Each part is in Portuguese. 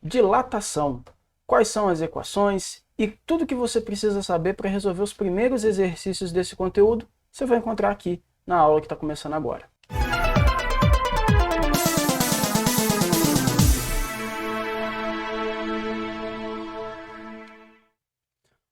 Dilatação. Quais são as equações e tudo que você precisa saber para resolver os primeiros exercícios desse conteúdo, você vai encontrar aqui na aula que está começando agora.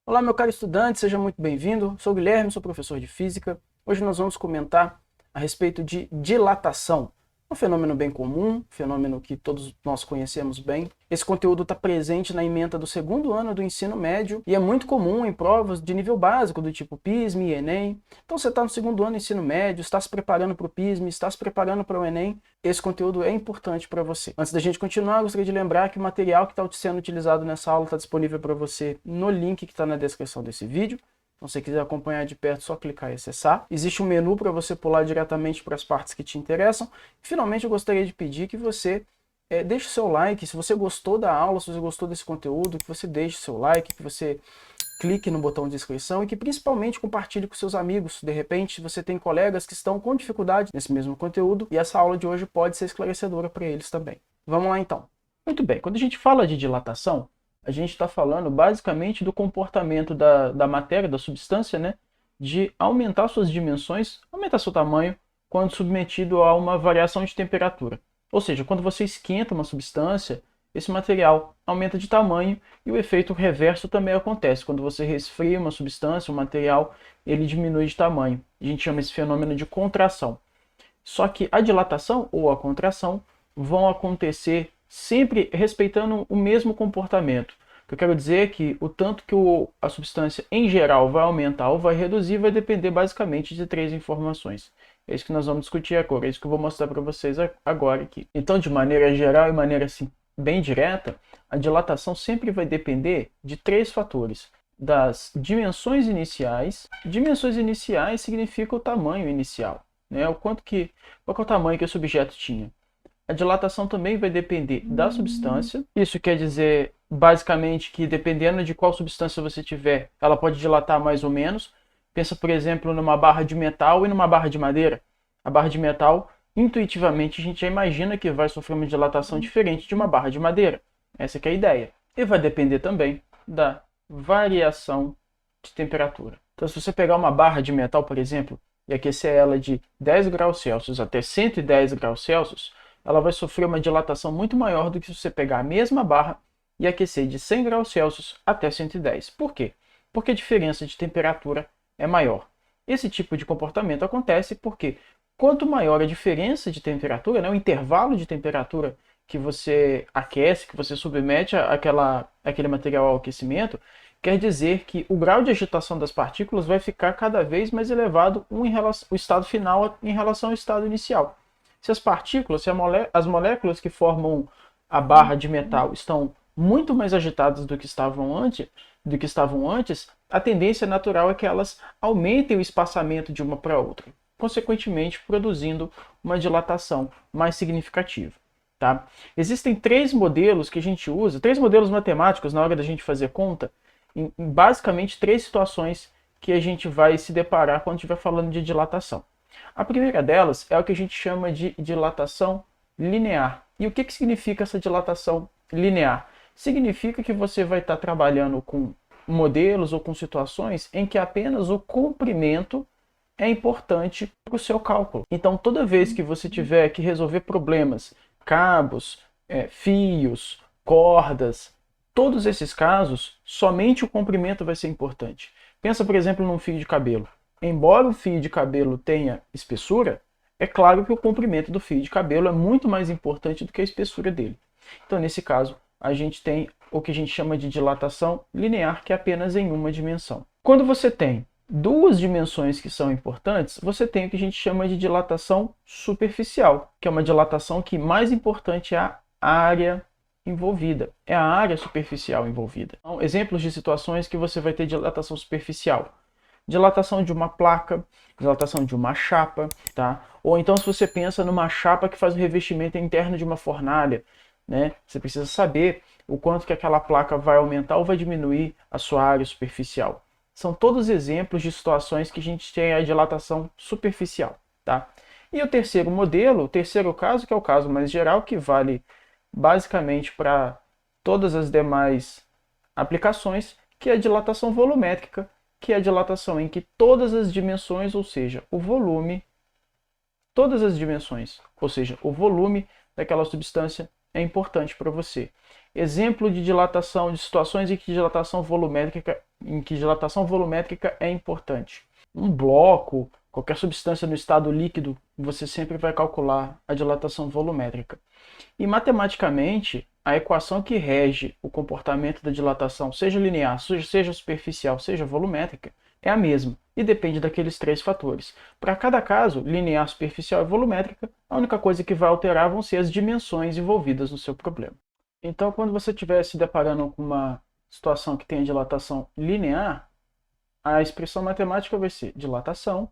Olá, meu caro estudante, seja muito bem-vindo. Sou o Guilherme, sou professor de Física. Hoje nós vamos comentar a respeito de dilatação. Um fenômeno bem comum, fenômeno que todos nós conhecemos bem. Esse conteúdo está presente na ementa do segundo ano do ensino médio e é muito comum em provas de nível básico, do tipo PISME e Enem. Então você está no segundo ano do ensino médio, está se preparando para o PISME, está se preparando para o Enem, esse conteúdo é importante para você. Antes da gente continuar, eu gostaria de lembrar que o material que está sendo utilizado nessa aula está disponível para você no link que está na descrição desse vídeo. Então, se você quiser acompanhar de perto, é só clicar e acessar. Existe um menu para você pular diretamente para as partes que te interessam. E, finalmente, eu gostaria de pedir que você deixe o seu like. Se você gostou da aula, se você gostou desse conteúdo, que você deixe o seu like, que você clique no botão de inscrição e que principalmente compartilhe com seus amigos. De repente, você tem colegas que estão com dificuldade nesse mesmo conteúdo e essa aula de hoje pode ser esclarecedora para eles também. Vamos lá, então. Muito bem, quando a gente fala de dilatação, a gente está falando basicamente do comportamento da matéria, da substância, né? De aumentar suas dimensões, aumentar seu tamanho, quando submetido a uma variação de temperatura. Ou seja, quando você esquenta uma substância, esse material aumenta de tamanho e o efeito reverso também acontece. Quando você resfria uma substância, o material ele diminui de tamanho. A gente chama esse fenômeno de contração. Só que a dilatação ou a contração vão acontecer sempre respeitando o mesmo comportamento. O que eu quero dizer é que o tanto que a substância em geral vai aumentar ou vai reduzir vai depender basicamente de três informações. É isso que nós vamos discutir agora, é isso que eu vou mostrar para vocês agora aqui. Então, de maneira geral e maneira assim, bem direta, a dilatação sempre vai depender de três fatores. Das dimensões iniciais. Dimensões iniciais significa o tamanho inicial, né? Qual é o tamanho que esse objeto tinha. A dilatação também vai depender da substância. Isso quer dizer, basicamente, que dependendo de qual substância você tiver, ela pode dilatar mais ou menos. Pensa, por exemplo, numa barra de metal e numa barra de madeira. A barra de metal, intuitivamente, a gente já imagina que vai sofrer uma dilatação diferente de uma barra de madeira. Essa que é a ideia. E vai depender também da variação de temperatura. Então, se você pegar uma barra de metal, por exemplo, e aquecer ela de 10 graus Celsius até 110 graus Celsius, ela vai sofrer uma dilatação muito maior do que se você pegar a mesma barra e aquecer de 100 graus Celsius até 110. Por quê? Porque a diferença de temperatura é maior. Esse tipo de comportamento acontece porque quanto maior a diferença de temperatura, né, o intervalo de temperatura que você aquece, que você submete aquele material ao aquecimento, quer dizer que o grau de agitação das partículas vai ficar cada vez mais elevado o estado final em relação ao estado inicial. Se as partículas, as moléculas que formam a barra de metal estão muito mais agitadas do que estavam antes, a tendência natural é que elas aumentem o espaçamento de uma para outra, consequentemente produzindo uma dilatação mais significativa. Tá? Existem três modelos que a gente usa, três modelos matemáticos na hora da gente fazer conta, em basicamente três situações que a gente vai se deparar quando estiver falando de dilatação. A primeira delas é o que a gente chama de dilatação linear. E o que significa essa dilatação linear? Significa que você vai estar trabalhando com modelos ou com situações em que apenas o comprimento é importante para o seu cálculo. Então, toda vez que você tiver que resolver problemas, cabos, fios, cordas, todos esses casos, somente o comprimento vai ser importante. Pensa, por exemplo, num fio de cabelo. Embora o fio de cabelo tenha espessura, é claro que o comprimento do fio de cabelo é muito mais importante do que a espessura dele. Então, nesse caso, a gente tem o que a gente chama de dilatação linear, que é apenas em uma dimensão. Quando você tem duas dimensões que são importantes, você tem o que a gente chama de dilatação superficial, que é uma dilatação que mais importante é a área envolvida, é a área superficial envolvida. Então, exemplos de situações que você vai ter dilatação superficial. Dilatação de uma placa, dilatação de uma chapa, tá? Ou então se você pensa numa chapa que faz o revestimento interno de uma fornalha, né? Você precisa saber o quanto que aquela placa vai aumentar ou vai diminuir a sua área superficial. São todos exemplos de situações que a gente tem a dilatação superficial, tá? E o terceiro modelo, o terceiro caso, que é o caso mais geral, que vale basicamente para todas as demais aplicações, que é a dilatação volumétrica, que é a dilatação em que todas as dimensões, ou seja, o volume, todas as dimensões, ou seja, o volume daquela substância é importante para você. Exemplo de dilatação, de situações em que dilatação volumétrica é importante. Um bloco, qualquer substância no estado líquido, você sempre vai calcular a dilatação volumétrica. E matematicamente, a equação que rege o comportamento da dilatação, seja linear, seja superficial, seja volumétrica, é a mesma e depende daqueles três fatores. Para cada caso, linear, superficial e volumétrica, a única coisa que vai alterar vão ser as dimensões envolvidas no seu problema. Então, quando você estiver se deparando com uma situação que tem dilatação linear, a expressão matemática vai ser dilatação,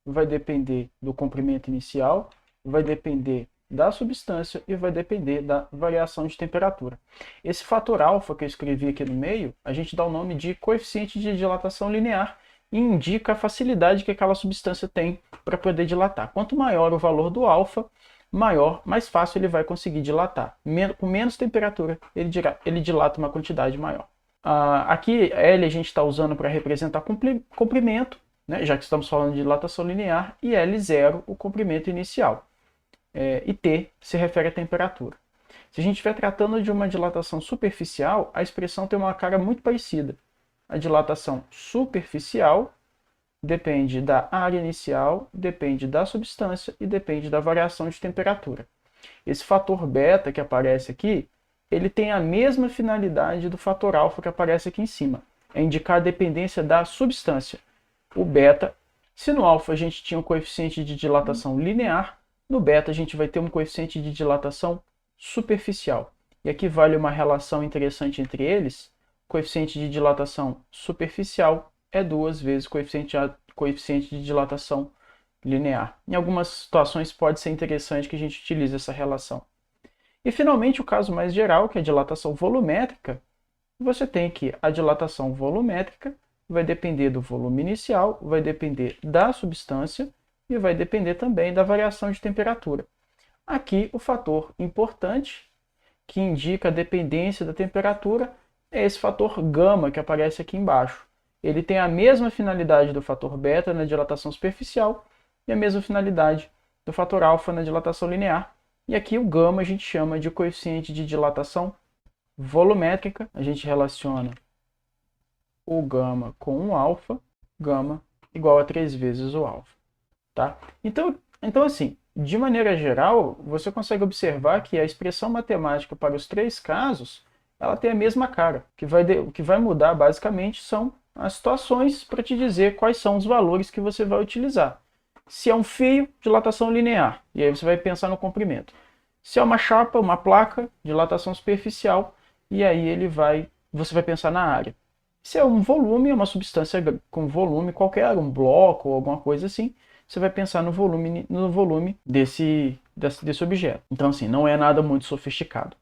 vai depender do comprimento inicial, vai depender da substância e vai depender da variação de temperatura. Esse fator alfa que eu escrevi aqui no meio, a gente dá o nome de coeficiente de dilatação linear e indica a facilidade que aquela substância tem para poder dilatar. Quanto maior o valor do alfa, mais fácil ele vai conseguir dilatar. Com menos temperatura, ele dilata uma quantidade maior. Aqui, L a gente está usando para representar comprimento, né, já que estamos falando de dilatação linear, e L0 o comprimento inicial. E T se refere à temperatura. Se a gente estiver tratando de uma dilatação superficial, a expressão tem uma cara muito parecida. A dilatação superficial depende da área inicial, depende da substância e depende da variação de temperatura. Esse fator beta que aparece aqui, ele tem a mesma finalidade do fator alfa que aparece aqui em cima. É indicar a dependência da substância. O beta, se no alfa a gente tinha um coeficiente de dilatação linear, no beta a gente vai ter um coeficiente de dilatação superficial. E aqui vale uma relação interessante entre eles. O coeficiente de dilatação superficial é 2 vezes o coeficiente de dilatação linear. Em algumas situações pode ser interessante que a gente utilize essa relação. E finalmente o caso mais geral, que é a dilatação volumétrica, você tem que a dilatação volumétrica vai depender do volume inicial, vai depender da substância e vai depender também da variação de temperatura. Aqui o fator importante que indica a dependência da temperatura é esse fator gama que aparece aqui embaixo. Ele tem a mesma finalidade do fator beta na dilatação superficial e a mesma finalidade do fator alfa na dilatação linear. E aqui o gama a gente chama de coeficiente de dilatação volumétrica. A gente relaciona o gama com o alfa, gama igual a 3 vezes o alfa. Tá? Então assim, de maneira geral, você consegue observar que a expressão matemática para os três casos, ela tem a mesma cara. O que vai mudar basicamente são as situações para te dizer quais são os valores que você vai utilizar. Se é um fio, dilatação linear, e aí você vai pensar no comprimento. Se é uma chapa, uma placa, dilatação superficial, e aí você vai pensar na área. Se é um volume, uma substância com volume qualquer, um bloco ou alguma coisa assim, você vai pensar no volume desse objeto. Então assim, não é nada muito sofisticado.